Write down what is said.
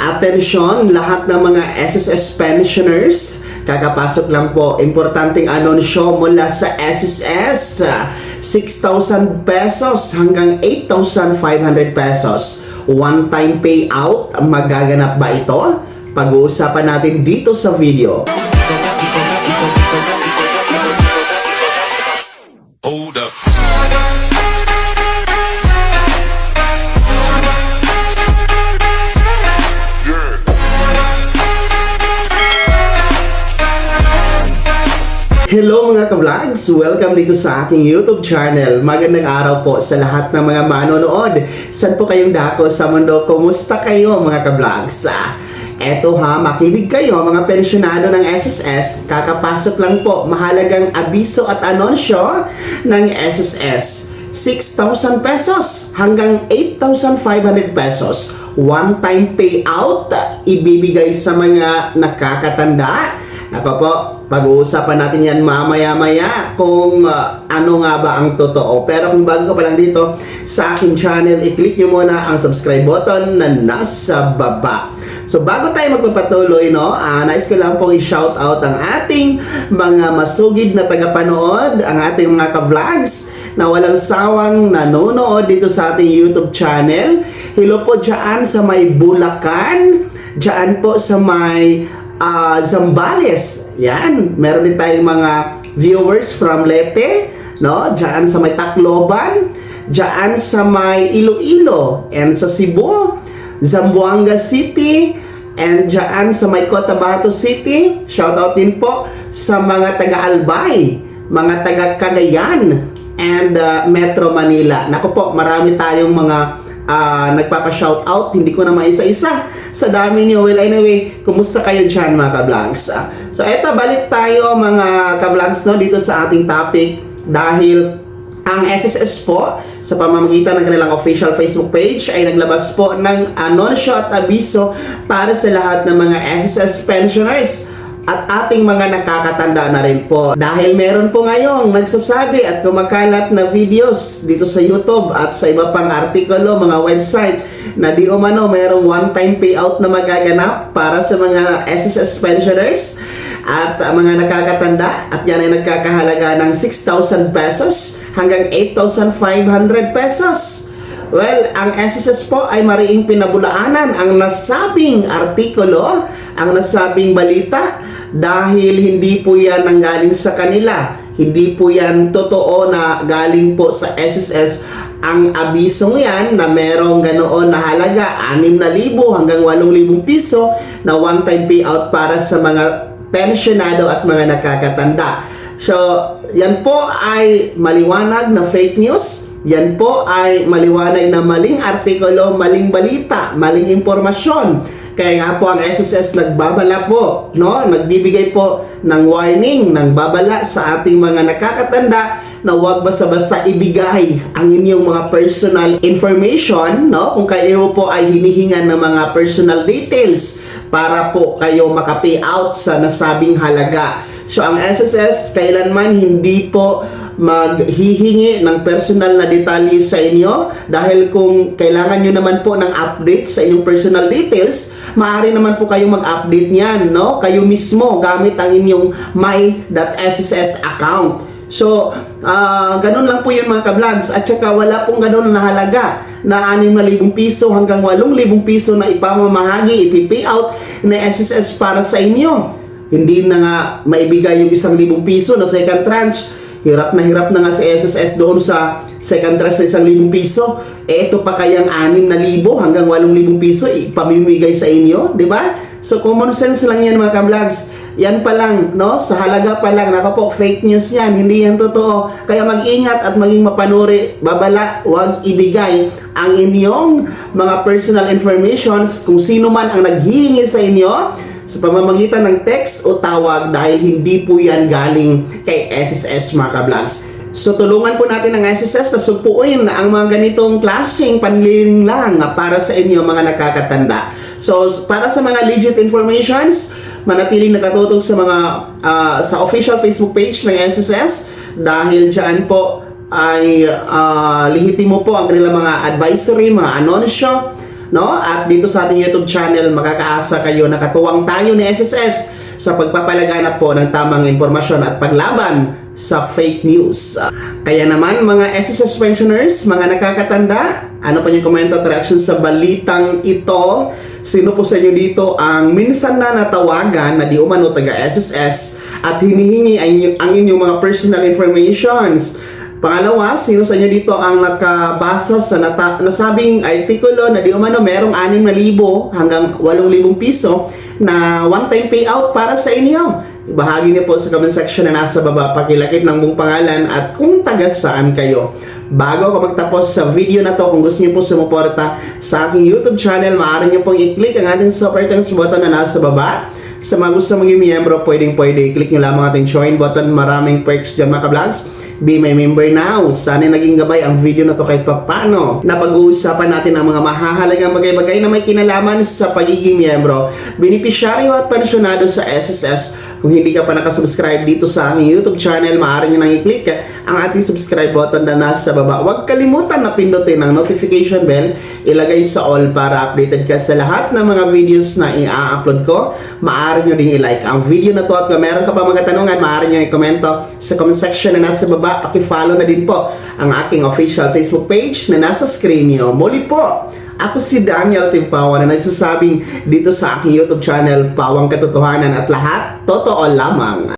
Atensyon, lahat ng mga SSS pensioners, kakapasok lang po, importanteng anunsyo mula sa SSS, 6,000 pesos hanggang 8,500 pesos. One-time payout, magaganap ba ito? Pag-uusapan natin dito sa video. Hold up. Hello mga ka-vlogs! Welcome dito sa aking YouTube channel. Magandang araw po sa lahat ng mga manonood. Saan po kayong dako sa mundo? Kumusta kayo mga ka-vlogs? Eto ha, makinig kayo mga pensyonado ng SSS. Kakapasok lang po, mahalagang abiso at anunsyo ng SSS. 6,000 pesos hanggang 8,500 pesos. One-time payout ibibigay sa mga nakakatanda. Ako po, pag-uusapan natin yan mamaya-maya kung ano nga ba ang totoo. Pero kung bago ka pa lang dito sa aking channel, i-click nyo muna ang subscribe button na nasa baba. So bago tayo magpapatuloy, nais ko lang pong i-shout out ang ating mga masugid na tagapanood, ang ating mga ka-vlogs na walang sawang nanonood dito sa ating YouTube channel. Hello po dyan sa may Bulacan, dyan po sa may Zambales. Yan, meron din tayong mga viewers from Leyte, dyan sa may Tacloban, dyan sa may Iloilo, and sa Cebu, Zamboanga City, and dyan sa may Cotabato City. Shoutout din po sa mga taga-Albay, mga taga-Cagayan, and Metro Manila. Naku po, marami tayong mga nagpapa-shoutout. Hindi ko na maisa-isa sa dami niyo. Well, anyway, kumusta kayo dyan mga ka-vlogs? So eto, balik tayo mga ka-vlogs dito sa ating topic, dahil ang SSS po sa pamamagitan ng kanilang official Facebook page ay naglabas po ng anunsyo at abiso para sa lahat ng mga SSS pensioners at ating mga nakakatanda na rin po. Dahil meron po ngayong nagsasabi at kumakalat na videos dito sa YouTube at sa iba pang artikulo, mga website, na di umano mayroong one-time payout na magaganap para sa mga SSS pensioners at mga nakakatanda, at yan ay nagkakahalaga ng 6,000 pesos hanggang 8,500 pesos. Well, ang SSS po ay mariing pinabulaanan ang nasabing artikulo, ang nasabing balita, dahil hindi po yan nanggaling sa kanila. Hindi po yan totoo na galing po sa SSS ang abisong yan na merong ganoon na halaga 6,000 hanggang 8,000 piso na one-time payout para sa mga pensyonado at mga nakakatanda. So, yan po ay maliwanag na fake news. Yan po ay maliwanag na maling artikulo, maling balita, maling impormasyon. Kaya nga po ang SSS nagbabala po, nagbibigay po ng warning, ng babala sa ating mga nakakatanda na huwag basta-basta ibigay ang inyong mga personal information, kung kayo po ay hinihingan ng mga personal details para po kayo maka-pay out sa nasabing halaga. So ang SSS kailanman hindi po maghihingi ng personal na detalye sa inyo, dahil kung kailangan nyo naman po ng update sa inyong personal details, maaari naman po kayong mag-update niyan, kayo mismo gamit ang inyong my.sss account. So, ganun lang po yun mga ka-vlogs. At saka wala pong ganun na halaga na 6,000 piso hanggang 8,000 piso na ipamamahagi, ipipay out na SSS para sa inyo. Hindi na nga maibigay yung 1,000 piso na second tranche. Hirap na nga si SSS doon sa second tranche na 1,000 piso. Ito pa kayang 6,000 hanggang 8,000 piso ipamimigay sa inyo, di ba? So common sense lang yan mga ka-vlogs. Yan pa lang, sa halaga pa lang, po, fake news yan, hindi yan totoo. Kaya mag-ingat at maging mapanuri, babala, huwag ibigay ang inyong mga personal informations kung sino man ang naghihingi sa inyo sa pamamagitan ng text o tawag, dahil hindi po yan galing kay SSS mga ka-vlogs. So tulungan po natin ang SSS na sumpuin ang mga ganitong klaseng panliling lang para sa inyo mga nakakatanda. So para sa mga legit informations, manatiling nakatutok sa mga sa official Facebook page ng SSS, dahil dyan po ay lihitimo po ang kanilang mga advisory, mga anunsyo no? At dito sa ating YouTube channel, makakaasa kayo na katuwang tayo ni SSS sa pagpapalaganap po ng tamang impormasyon at paglaban sa fake news. Kaya naman mga SSS pensioners, mga nakakatanda, ano pa yung komento at reaction sa balitang ito? Sino po sa inyo dito ang minsan na natawagan na di umano taga SSS at hinihingi ang inyong mga personal informations? Pangalawa, sino sa inyo dito ang nakabasa sa nasabing artikulo na di umano merong 6,000 hanggang 8,000 piso na one-time payout para sa inyo? Ibahagi niyo po sa comment section na nasa baba, pakilakip ng buong pangalan at kung taga saan kayo. Bago ako magtapos sa video na to, kung gusto niyo po sumuporta sa aking YouTube channel, maaari niyo pong i-click ang ating super thanks button na nasa baba. Sa mga gusto maging miyembro, pwede i-click nyo lamang ating join button. Maraming perks dyan mga ka-vlogs. Be my member now. Sana naging gabay ang video na to kahit papano. Napag-uusapan natin ang mga mahahalagang bagay-bagay na may kinalaman sa pagiging miyembro, benepisyaryo at pensyonado sa SSS. Kung hindi ka pa nakasubscribe dito sa aking YouTube channel, maaari nyo nang i-click ang ating subscribe button na nasa baba. Huwag kalimutan na pindutin ang notification bell, ilagay sa all para updated ka sa lahat ng mga videos na i-upload ko. Maaari nyo din i-like ang video na to at kung meron ka pa mga tanungan, maaari nyo i-komento sa comment section na nasa baba. Paki-follow na din po ang aking official Facebook page na nasa screen nyo. Muli po, ako si Daniel Timpawa na nagsasabing dito sa aking YouTube channel, Pawang Katotohanan at lahat, totoo lamang.